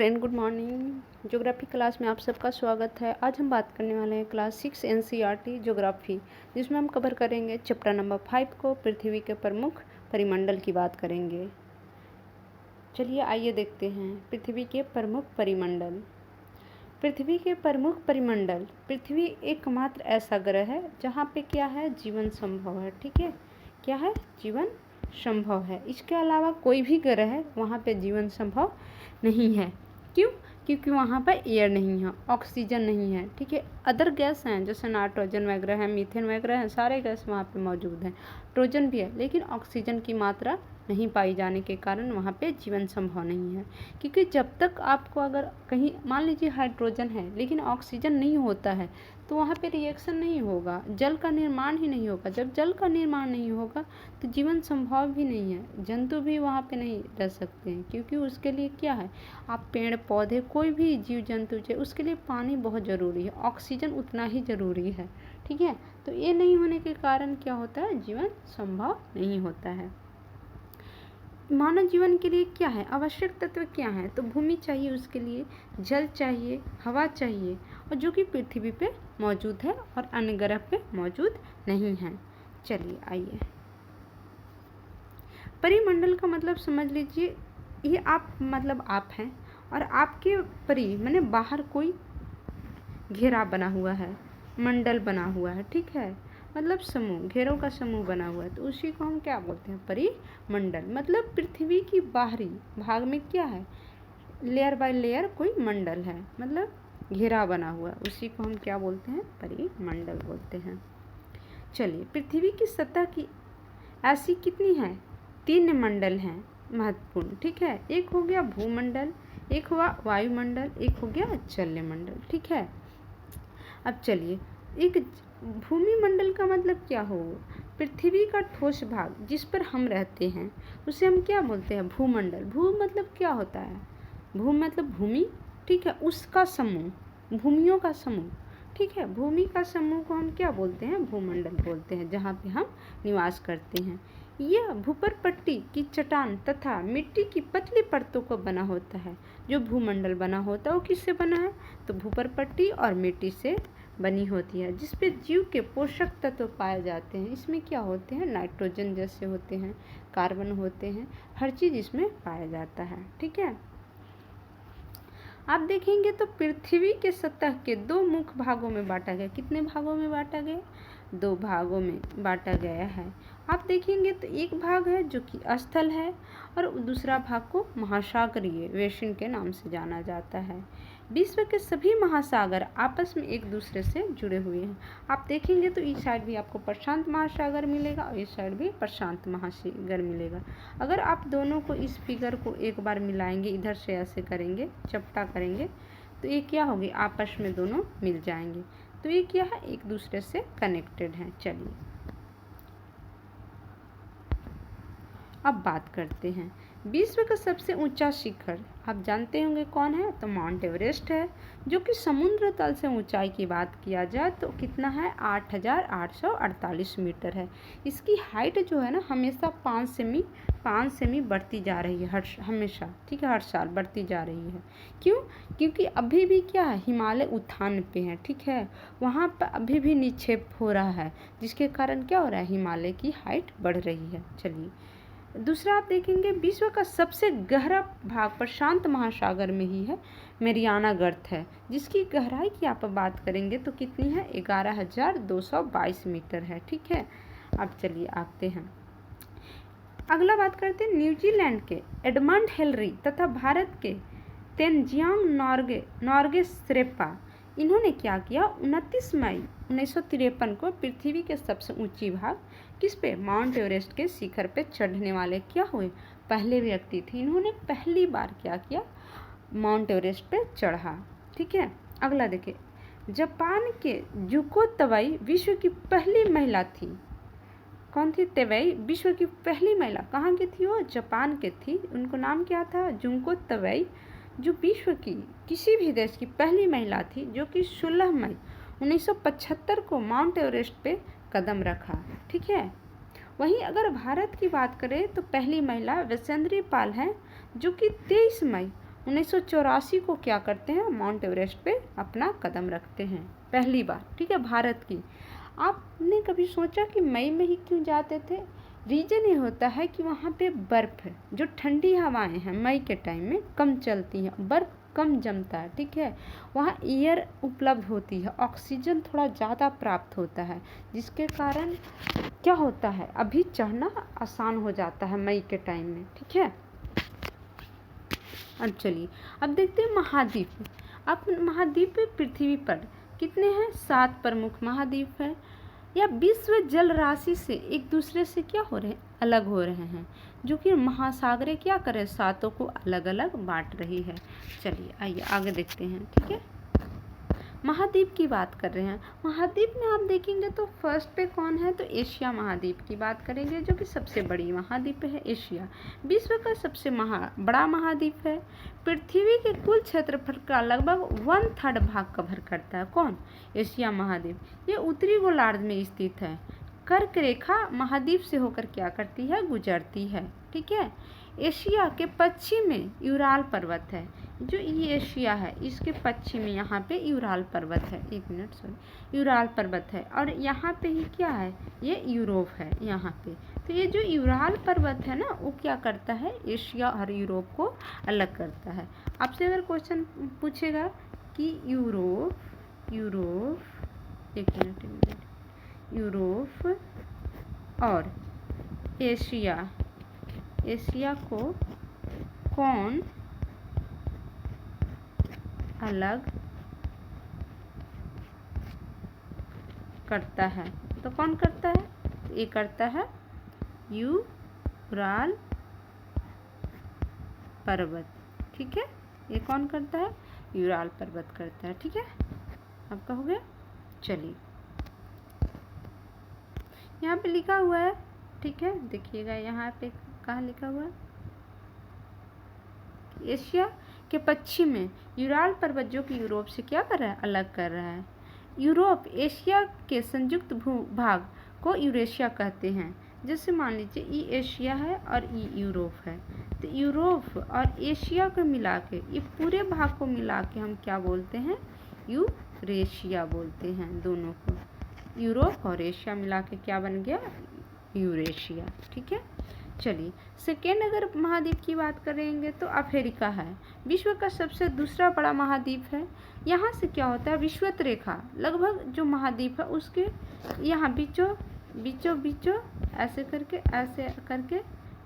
Friend, good morning. Geography class में आप सबका स्वागत है। आज हम बात करने वाले हैं क्लास 6 एनसीईआरटी ज्योग्राफी, जिसमें हम कवर करेंगे चैप्टर नंबर 5 को, पृथ्वी के प्रमुख परिमंडल की बात करेंगे। चलिए आइए देखते हैं पृथ्वी के प्रमुख परिमंडल। पृथ्वी के प्रमुख परिमंडल। पृथ्वी एकमात्र ऐसा ग्रह है जहाँ पे क्या है, जीवन संभव है। ठीक है, क्या है, जीवन संभव है। इसके अलावा कोई भी ग्रह है वहाँ पे जीवन संभव नहीं है। क्यों? क्योंकि वहाँ पर एयर नहीं है, ऑक्सीजन नहीं है। ठीक है, अदर गैस हैं जैसे नाइट्रोजन वगैरह है, मीथेन वगैरह हैं, सारे गैस वहाँ पे मौजूद हैं। ट्रोजन भी है, लेकिन ऑक्सीजन की मात्रा नहीं पाई जाने के कारण वहाँ पे जीवन संभव नहीं है। क्योंकि जब तक आपको अगर कहीं मान लीजिए हाइड्रोजन है लेकिन ऑक्सीजन नहीं होता है तो वहाँ पे रिएक्शन नहीं होगा, जल का निर्माण ही नहीं होगा। जब जल का निर्माण नहीं होगा तो जीवन संभव भी नहीं है, जंतु भी वहाँ पे नहीं रह सकते हैं। क्योंकि उसके लिए क्या है, आप पेड़ पौधे कोई भी जीव जंतु चाहिए उसके लिए पानी बहुत ज़रूरी है, ऑक्सीजन उतना ही ज़रूरी है। ठीक है, तो ये नहीं होने के कारण क्या होता है, जीवन संभव नहीं होता है। मानव जीवन के लिए क्या है, आवश्यक तत्व क्या है, तो भूमि चाहिए, उसके लिए जल चाहिए, हवा चाहिए, और जो कि पृथ्वी पे मौजूद है और अन्य ग्रह पे मौजूद नहीं है। चलिए आइए, परिमंडल का मतलब समझ लीजिए, ये आप मतलब आप हैं और आपके परि माने बाहर कोई घेरा बना हुआ है, मंडल बना हुआ है। ठीक है, मतलब समूह, घेरों का समूह बना हुआ है, तो उसी को हम क्या बोलते हैं, परिमंडल। मतलब पृथ्वी की बाहरी भाग में क्या है, लेयर बाय लेयर कोई मंडल है, मतलब घेरा बना हुआ है, उसी को हम क्या बोलते हैं, परिमंडल बोलते हैं। चलिए, पृथ्वी की सतह की ऐसी कितनी है, 3 मंडल हैं महत्वपूर्ण। ठीक है, एक हो गया भूमंडल, एक हुआ वायुमंडल, एक हो गया जलमंडल। ठीक है, अब चलिए, एक भूमि मंडल का मतलब क्या हो, पृथ्वी का ठोस भाग जिस पर हम रहते हैं उसे हम क्या बोलते हैं, भूमंडल। भू मतलब क्या होता है, भू मतलब भूमि। ठीक है, उसका समूह, भूमियों का समूह। ठीक है, भूमि का समूह को हम क्या बोलते हैं, भूमंडल बोलते हैं, जहाँ पे हम निवास करते हैं। यह भूपर पट्टी की चट्टान तथा मिट्टी की पतली परतों को बना होता है। जो भूमंडल बना होता है वो किससे बना है, तो भूपर पट्टी और मिट्टी से बनी होती है, जिसपे जीव के पोषक तत्व पाए जाते हैं। इसमें क्या होते हैं, नाइट्रोजन जैसे होते हैं, कार्बन होते हैं, हर चीज़ इसमें पाया जाता है। ठीक है, आप देखेंगे तो पृथ्वी के सतह के 2 मुख्य भागों में बांटा गया। कितने भागों में बांटा गया, 2 भागों में बांटा गया है। आप देखेंगे तो एक भाग है जो कि स्थल है और दूसरा भाग को महासागरीय बेसिन के नाम से जाना जाता है। विश्व के सभी महासागर आपस में एक दूसरे से जुड़े हुए हैं। आप देखेंगे तो इस साइड भी आपको प्रशांत महासागर मिलेगा और इस साइड भी प्रशांत महासागर मिलेगा। अगर आप दोनों को, इस फिगर को एक बार मिलाएंगे, इधर से ऐसे करेंगे, चपटा करेंगे, तो ये क्या होगी, आपस में दोनों मिल जाएंगे। तो ये क्या है, एक दूसरे से कनेक्टेड हैं। चलिए अब बात करते हैं विश्व का सबसे ऊंचा शिखर। आप जानते होंगे कौन है, तो माउंट एवरेस्ट है, जो कि समुद्र तल से ऊंचाई की बात किया जाए तो कितना है, 8,848 मीटर है। इसकी हाइट जो है ना, हमेशा 5 सेमी बढ़ती जा रही है, हमेशा। ठीक है, हर साल बढ़ती जा रही है। क्यों? क्योंकि अभी भी क्या है, हिमालय उत्थान पे है। ठीक है, वहाँ पर अभी भी निक्षेप हो रहा है, जिसके कारण क्या हो रहा है, हिमालय की हाइट बढ़ रही है। चलिए, दूसरा आप देखेंगे विश्व का सबसे गहरा भाग प्रशांत महासागर में ही है, मेरियाना गर्त है, जिसकी गहराई की आप बात करेंगे तो कितनी है, 11,222 मीटर है। ठीक है, अब चलिए आते हैं, अगला बात करते हैं न्यूजीलैंड के एडमंड हिलरी तथा भारत के तेनजियांग नॉर्गे शेर्पा। इन्होंने क्या किया, 29 मई 1953 को पृथ्वी के सबसे ऊंची भाग किस पे, माउंट एवरेस्ट के शिखर पे चढ़ने वाले क्या हुए, पहले व्यक्ति थे। इन्होंने पहली बार क्या किया, माउंट एवरेस्ट पे चढ़ा। ठीक है, अगला देखिए, जापान के जुको तवाई विश्व की पहली महिला थी। कौन थी, तवई विश्व की पहली महिला, कहाँ की थी वो, जापान के थी। उनको नाम क्या था, जुको तवई, जो विश्व की किसी भी देश की पहली महिला थी, जो कि 16 मई 1975 को माउंट एवरेस्ट पे कदम रखा। ठीक है, वहीं अगर भारत की बात करें तो पहली महिला वैशेंद्री पाल हैं, जो कि 23 मई 1984 को क्या करते हैं, माउंट एवरेस्ट पे अपना कदम रखते हैं पहली बार, ठीक है, भारत की। आपने कभी सोचा कि मई में ही क्यों जाते थे? रीज़न ये होता है कि वहाँ पे बर्फ़ है, जो ठंडी हवाएं हैं मई के टाइम में कम चलती हैं, बर्फ़ कम जमता है, ठीक है। वहाँ एयर उपलब्ध होती है, ऑक्सीजन थोड़ा ज़्यादा प्राप्त होता है, जिसके कारण क्या होता है, अभी चढ़ना आसान हो जाता है मई के टाइम में, ठीक है। अब चलिए अब देखते हैं महाद्वीप। अब महाद्वीप पृथ्वी पर कितने हैं, 7 प्रमुख महाद्वीप हैं। या विश्व जल राशि से एक दूसरे से क्या हो रहे हैं, अलग हो रहे हैं, जो कि महासागरें क्या कर रहे हैं, सातों को अलग अलग बांट रही है। चलिए आइए आगे देखते हैं, ठीक है। महाद्वीप की बात कर रहे हैं। महाद्वीप में आप देखेंगे तो फर्स्ट पे कौन है, तो एशिया महाद्वीप की बात करेंगे, जो कि सबसे बड़ी महाद्वीप है एशिया, विश्व का सबसे बड़ा महाद्वीप है। पृथ्वी के कुल क्षेत्रफल का लगभग 1/3 भाग कवर करता है। कौन, एशिया महाद्वीप। ये उत्तरी गोलार्ध में स्थित है। कर्क रेखा महाद्वीप से होकर क्या करती है, गुजरती है, ठीक है। एशिया के पश्चिम में यूराल पर्वत है, जो ये एशिया है इसके पश्चिम में यहाँ पे यूराल पर्वत है, एक मिनट सॉरी, यूराल पर्वत है। और यहाँ पे ही क्या है, ये यूरोप है यहाँ पे। तो ये जो यूराल पर्वत है ना, वो क्या करता है, एशिया और यूरोप को अलग करता है। आपसे अगर क्वेश्चन पूछेगा कि एक मिनट, यूरोप और एशिया को कौन अलग करता है, तो कौन करता है, ये करता है यूराल पर्वत, ठीक है। ये कौन करता है, यूराल पर्वत करता है, ठीक है। आपका हो गया। चलिए यहाँ पे लिखा हुआ है, ठीक है, देखिएगा यहाँ पे कहाँ लिखा हुआ है, एशिया के पश्चिम में यूराल पर्वत, जो कि यूरोप से क्या कर रहा है, अलग कर रहा है। यूरोप एशिया के संयुक्त भूभाग को यूरेशिया कहते हैं। जैसे मान लीजिए ये एशिया है और ये यूरोप है, तो यूरोप और एशिया को मिला के, ये पूरे भाग को मिला के हम क्या बोलते हैं, यूरेशिया बोलते हैं। दोनों को यूरोप और एशिया मिला के क्या बन गया, यूरेशिया, ठीक है। चलिए सेकेंड अगर महाद्वीप की बात करेंगे तो अफ्रीका है, विश्व का सबसे दूसरा बड़ा महाद्वीप है। यहाँ से क्या होता है, विषुवत रेखा लगभग जो महाद्वीप है उसके यहाँ बीचों ऐसे करके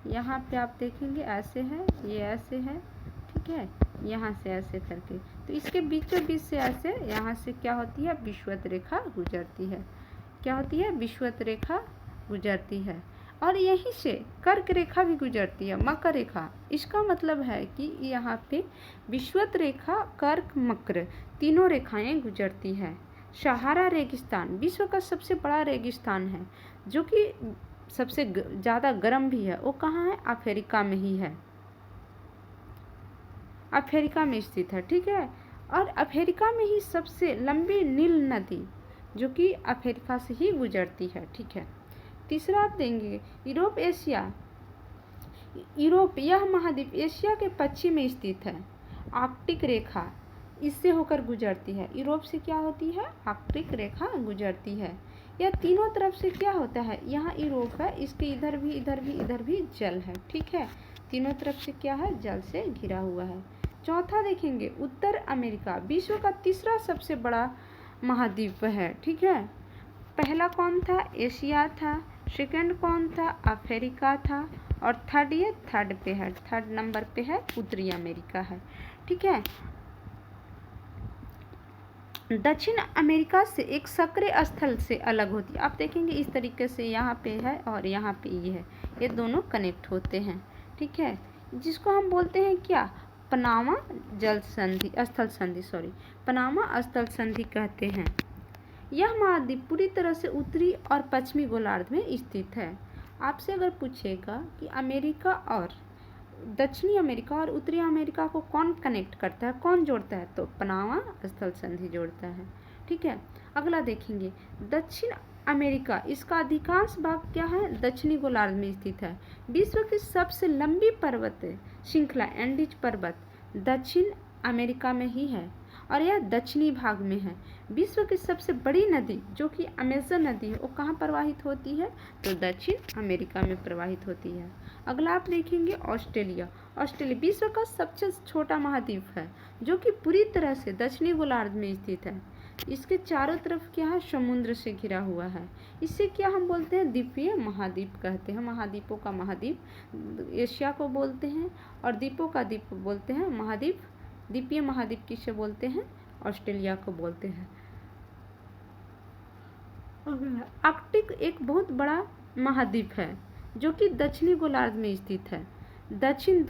यहाँ पे आप देखेंगे ऐसे है, ये ऐसे है, ठीक है, यहाँ से ऐसे करके, तो इसके बीचों बीच से ऐसे यहाँ से क्या होती है, विषुवत रेखा गुजरती है। क्या होती है, विषुवत रेखा गुजरती है। और यहीं से कर्क रेखा भी गुजरती है, मकर रेखा। इसका मतलब है कि यहाँ पे विषुवत रेखा, कर्क, मकर तीनों रेखाएं गुजरती है। सहारा रेगिस्तान विश्व का सबसे बड़ा रेगिस्तान है, जो कि सबसे ज़्यादा गर्म भी है। वो कहाँ है, अफ्रीका में ही है, अफ्रीका में स्थित है, ठीक है। और अफ्रीका में ही सबसे लंबी नील नदी, जो कि अफ्रीका से ही गुजरती है, ठीक है। तीसरा आप देंगे यूरोप एशिया। यूरोप यह महाद्वीप एशिया के पश्चिम में स्थित है। आर्कटिक रेखा इससे होकर गुजरती है। यूरोप से क्या होती है, आर्कटिक रेखा गुजरती है। यह तीनों तरफ से क्या होता है, यहाँ यूरोप है, इसके इधर भी जल है, ठीक है। तीनों तरफ से क्या है, जल से घिरा हुआ है। चौथा देखेंगे उत्तर अमेरिका, विश्व का तीसरा सबसे बड़ा महाद्वीप है, ठीक है। पहला कौन था, एशिया था। सेकंड कौन था, अफ्रीका था। और थर्ड नंबर पे है उत्तरी अमेरिका है, ठीक है। दक्षिण अमेरिका से एक सक्रिय स्थल से अलग होती है। आप देखेंगे इस तरीके से यहाँ पे है और यहाँ पे ये है, ये दोनों कनेक्ट होते हैं, ठीक है, जिसको हम बोलते हैं क्या, पनामा स्थल संधि कहते हैं। यह महाद्वीप पूरी तरह से उत्तरी और पश्चिमी गोलार्ध में स्थित है। आपसे अगर पूछेगा कि अमेरिका और दक्षिणी अमेरिका और उत्तरी अमेरिका को कौन कनेक्ट करता है, कौन जोड़ता है, तो पनामा स्थल संधि जोड़ता है, ठीक है। अगला देखेंगे दक्षिण अमेरिका, इसका अधिकांश भाग क्या है, दक्षिणी गोलार्ध में स्थित है। विश्व की सबसे लंबी पर्वत श्रृंखला एंडीज पर्वत दक्षिण अमेरिका में ही है और यह दक्षिणी भाग में है। विश्व की सबसे बड़ी नदी जो कि अमेज़न नदी है वो कहाँ प्रवाहित होती है? तो दक्षिण अमेरिका में प्रवाहित होती है। अगला आप देखेंगे ऑस्ट्रेलिया। ऑस्ट्रेलिया विश्व का सबसे छोटा महाद्वीप है जो कि पूरी तरह से दक्षिणी गोलार्ध में स्थित है। इसके चारों तरफ क्या है? समुद्र से घिरा हुआ है। इसे क्या हम बोलते हैं? द्वीपीय महाद्वीप कहते हैं। महाद्वीपों का महाद्वीप एशिया को बोलते हैं और द्वीपों का द्वीप बोलते हैं महाद्वीप। द्वीपीय महाद्वीप किसे बोलते हैं? ऑस्ट्रेलिया को बोलते हैं। आर्कटिक एक बहुत बड़ा महाद्वीप है जो कि दक्षिणी गोलार्ध में स्थित है। दक्षिण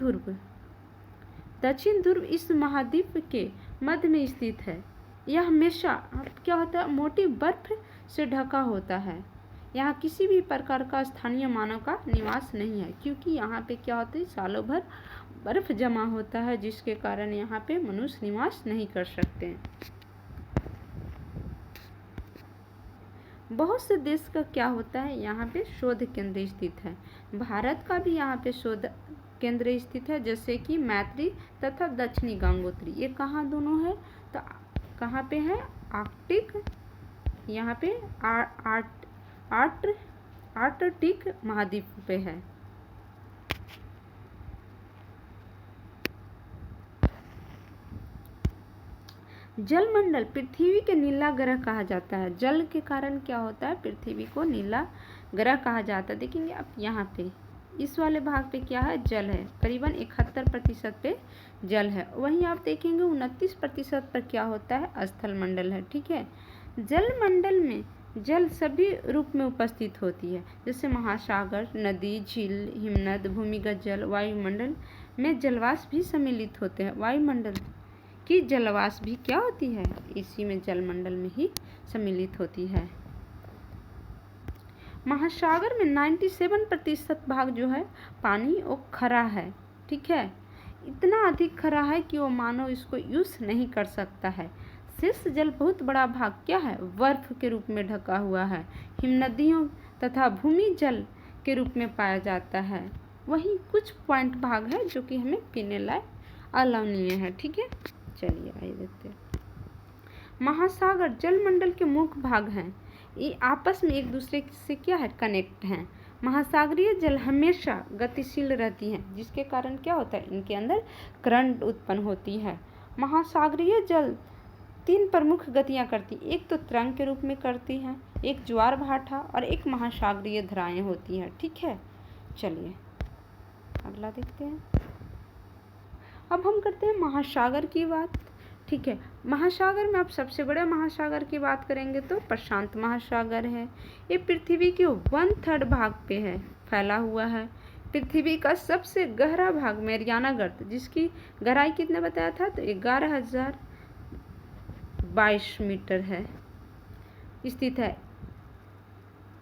ध्रुव इस महाद्वीप के मध्य में स्थित है। यह हमेशा क्या होता है? मोटी बर्फ से ढका होता है। यहाँ किसी भी प्रकार का स्थानीय मानव का निवास नहीं है क्योंकि यहाँ पे क्या होता है? सालों भर बर्फ जमा होता है जिसके कारण यहाँ पे मनुष्य निवास नहीं कर सकते हैं। बहुत से देश का क्या होता है? यहाँ पे शोध केंद्र स्थित है। भारत का भी यहाँ पे शोध केंद्र स्थित है जैसे कि मैत्री तथा दक्षिणी गंगोत्री। ये कहाँ दोनों है? तो कहाँ पे है? आर्कटिक, यहाँ पे आर्कटिक महाद्वीप पे है। जलमंडल पृथ्वी के नीला ग्रह कहा जाता है। जल के कारण क्या होता है? पृथ्वी को नीला ग्रह कहा जाता है। देखेंगे आप यहाँ पे इस वाले भाग पे क्या है? जल है। करीबन 71% पे जल है। वहीं आप देखेंगे 29% पर क्या होता है? स्थल मंडल है। ठीक है। जलमंडल में जल सभी रूप में उपस्थित होती है जैसे महासागर, नदी, झील, हिमनद, भूमिगत जल। वायुमंडल में जलवाष्प भी सम्मिलित होते हैं। वायुमंडल की जलवाष्प भी क्या होती है? इसी में जलमंडल में ही सम्मिलित होती है। महासागर में 97% भाग जो है पानी वो खरा है। ठीक है। इतना अधिक खरा है कि वो मानव इसको यूज नहीं कर सकता है। शेष जल बहुत बड़ा भाग क्या है? बर्फ के रूप में ढका हुआ है। हिमनदियों तथा भूमि जल के रूप में पाया जाता है। वहीं कुछ पॉइंट भाग है जो कि हमें पीने लायक अलावनीय है। ठीक है। चलिए आइए देखते हैं। महासागर जलमंडल के मुख्य भाग हैं। ये आपस में एक दूसरे से क्या है? कनेक्ट हैं। महासागरीय जल हमेशा गतिशील रहती हैं जिसके कारण क्या होता है? इनके अंदर करंट उत्पन्न होती है। महासागरीय जल 3 प्रमुख गतियां करती, एक तो तरंग के रूप में करती हैं, एक ज्वार भाटा और एक महासागरीय धाराएं होती हैं। ठीक है। चलिए अगला देखते हैं। अब हम करते हैं महासागर की बात। ठीक है। महासागर में आप सबसे बड़े महासागर की बात करेंगे तो प्रशांत महासागर है। ये पृथ्वी के 1/3 भाग पे है फैला हुआ है। पृथ्वी का सबसे गहरा भाग मैरियाना गर्त जिसकी गहराई कितने बताया था? तो 11,022 मीटर है, स्थित है।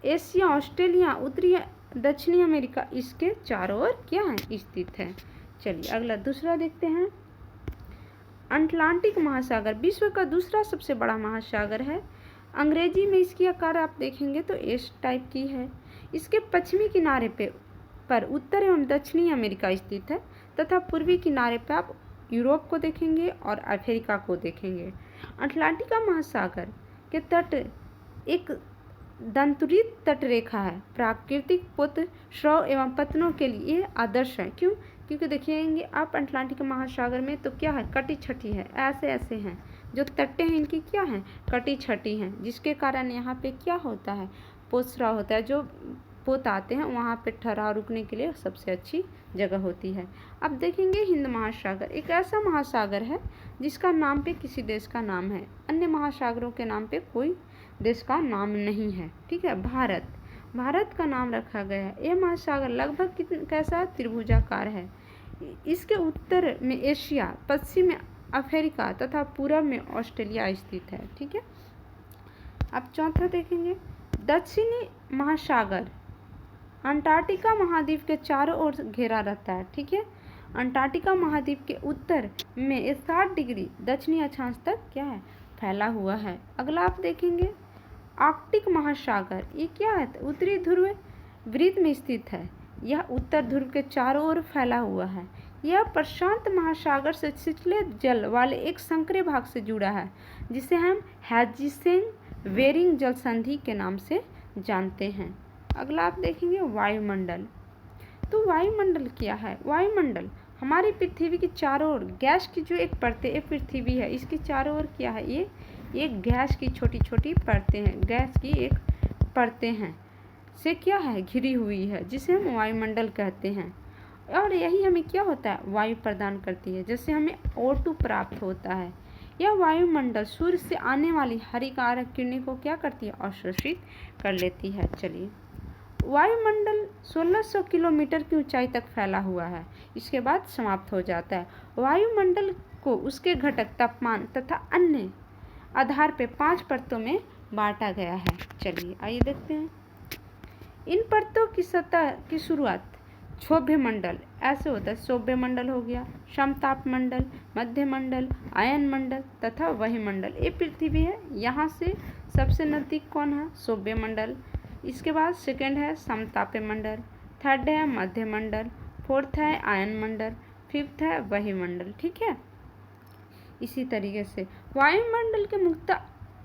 एशिया, ऑस्ट्रेलिया, उत्तरी दक्षिणी अमेरिका इसके चारों ओर क्या है? स्थित है। चलिए अगला दूसरा देखते हैं। अटलांटिक महासागर विश्व का दूसरा सबसे बड़ा महासागर है। अंग्रेजी में इसकी आकार आप देखेंगे तो एस टाइप की है। इसके पश्चिमी किनारे पर उत्तर एवं दक्षिणी अमेरिका स्थित है तथा पूर्वी किनारे पर आप यूरोप को देखेंगे और अफ्रीका को देखेंगे। अटलांटिका महासागर के तट एक दंतुरित तटरेखा है। प्राकृतिक पोत स्राव एवं पतनों के लिए आदर्श है। क्यों? क्योंकि देखेंगे आप अटलांटिक महासागर में तो क्या है? कटी छटी है। ऐसे हैं जो तटें हैं इनकी क्या हैं? कटी छटी हैं जिसके कारण यहाँ पे क्या होता है? पोत स्राव होता है। जो पोत आते हैं वहाँ पे ठहराव रुकने के लिए सबसे अच्छी जगह होती है। अब देखेंगे हिंद महासागर एक ऐसा महासागर है जिसका नाम पे किसी देश का नाम है। अन्य महासागरों के नाम पे कोई देश का नाम नहीं है। ठीक है। भारत का नाम रखा गया है। यह महासागर लगभग कैसा है? त्रिभुजाकार है। इसके उत्तर में एशिया, पश्चिम में अफ्रीका तथा पूर्व में ऑस्ट्रेलिया स्थित है। ठीक है। अब चौथा देखेंगे। दक्षिणी महासागर अंटार्कटिका महाद्वीप के चारों ओर घेरा रहता है। ठीक है। अंटार्कटिका महाद्वीप के उत्तर में 60 डिग्री दक्षिणी अक्षांश तक क्या है? फैला हुआ है। अगला आप देखेंगे आर्कटिक महासागर। ये क्या है? उत्तरी ध्रुव वृत्त में स्थित है। यह उत्तर ध्रुव के चारों ओर फैला हुआ है। यह प्रशांत महासागर से शीतल जल वाले एक संकरे भाग से जुड़ा है जिसे हम हैजिसेन बेरिंग जल संधि के नाम से जानते हैं। अगला आप देखेंगे वायुमंडल। तो वायुमंडल क्या है? वायुमंडल हमारी पृथ्वी के चारों ओर गैस की जो एक परतें, एक पृथ्वी है, इसकी चारों ओर क्या है? ये गैस की छोटी छोटी परतें हैं, गैस की एक परतें हैं से क्या है? घिरी हुई है, जिसे हम वायुमंडल कहते हैं। और यही हमें क्या होता है? वायु प्रदान करती है, जिससे हमें O2 प्राप्त होता है। यह वायुमंडल सूर्य से आने वाली हानिकारक किरणें को क्या करती है? अवशोषित कर लेती है। चलिए, वायुमंडल 1600 किलोमीटर की ऊंचाई तक फैला हुआ है, इसके बाद समाप्त हो जाता है। वायुमंडल को उसके घटक, तापमान तथा अन्य आधार पे 5 परतों में बांटा गया है। चलिए आइए देखते हैं। इन परतों की सतह की शुरुआत क्षोभ्य मंडल ऐसे होता है। क्षोभ्य मंडल हो गया, समताप मंडल, मध्य मंडल, आयन मंडल तथा वही मंडल। ये पृथ्वी है, यहाँ से सबसे नज़दीक कौन है? क्षोभ्य मंडल। इसके बाद सेकंड है समतापीय मंडल, थर्ड है मध्य मंडल, फोर्थ है आयन मंडल, फिफ्थ है वही मंडल। ठीक है, इसी तरीके से वायुमंडल के मुक्त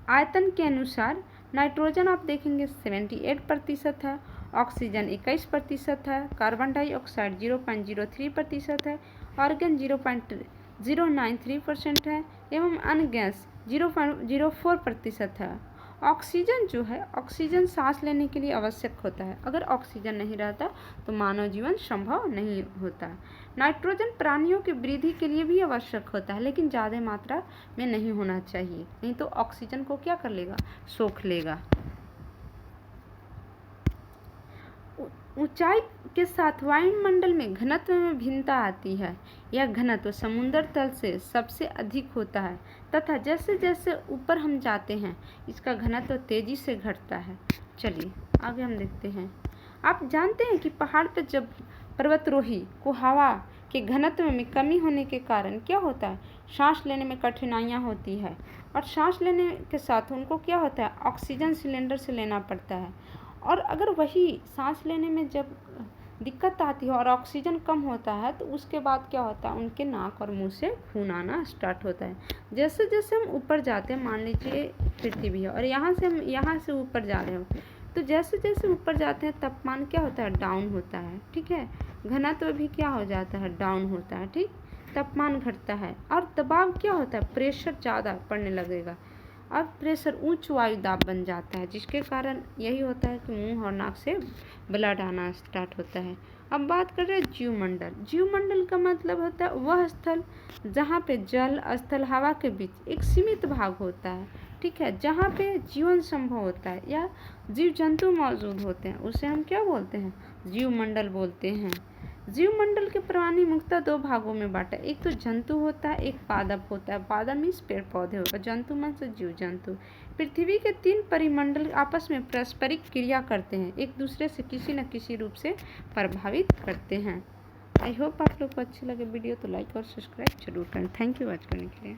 आयतन के अनुसार नाइट्रोजन आप देखेंगे 78% है, ऑक्सीजन 21% है, कार्बन डाइऑक्साइड 0.03% है, ऑर्गन 0.093% है एवं अन्य गैस 0.04% है। ऑक्सीजन जो है, ऑक्सीजन सांस लेने के लिए आवश्यक होता है। अगर ऑक्सीजन नहीं रहता तो मानव जीवन संभव नहीं होता। नाइट्रोजन प्राणियों की वृद्धि के लिए भी आवश्यक होता है, लेकिन ज़्यादा मात्रा में नहीं होना चाहिए, नहीं तो ऑक्सीजन को क्या कर लेगा? सोख लेगा। ऊंचाई के साथ वायुमंडल में घनत्व में भिन्नता आती है। यह घनत्व समुद्र तल से सबसे अधिक होता है तथा जैसे जैसे ऊपर हम जाते हैं इसका घनत्व तेजी से घटता है। चलिए आगे हम देखते हैं। आप जानते हैं कि पहाड़ पर जब पर्वतारोही को हवा के घनत्व में कमी होने के कारण क्या होता है? सांस लेने में कठिनाइयाँ होती है, और सांस लेने के साथ उनको क्या होता है? ऑक्सीजन सिलेंडर से लेना पड़ता है। और अगर वही सांस लेने में जब दिक्कत आती है और ऑक्सीजन कम होता है तो उसके बाद क्या होता है? उनके नाक और मुंह से खून आना स्टार्ट होता है। जैसे जैसे हम ऊपर जाते हैं, मान लीजिए पृथ्वी है और यहाँ से ऊपर जा रहे हो, तो जैसे जैसे ऊपर जाते हैं तापमान क्या होता है? डाउन होता है। ठीक है, घनत्व भी क्या हो जाता है? डाउन होता है। ठीक, तापमान घटता है और दबाव क्या होता है? प्रेशर ज़्यादा पड़ने लगेगा और प्रेशर उच्च वायु दाब बन जाता है, जिसके कारण यही होता है कि मुंह और नाक से ब्लड आना स्टार्ट होता है। अब बात कर रहे हैं जीवमंडल। जीवमंडल का मतलब होता है वह स्थल जहाँ पे जल, स्थल, हवा के बीच एक सीमित भाग होता है। ठीक है, जहाँ पे जीवन संभव होता है या जीव जंतु मौजूद होते हैं, उसे हम क्या बोलते हैं? जीवमंडल बोलते हैं। जीवमंडल के प्राणी मुख्यतः 2 भागों में बांटा, एक तो जंतु होता है, एक पादप होता है। पादप मीन्स पेड़ पौधे होगा, जंतु मीन्स जीव जंतु। पृथ्वी के 3 परिमंडल आपस में पारस्परिक क्रिया करते हैं, एक दूसरे से किसी न किसी रूप से प्रभावित करते हैं। आई होप आप लोग को अच्छी लगे वीडियो, तो लाइक और सब्सक्राइब जरूर करें। थैंक यू वॉच करने के लिए।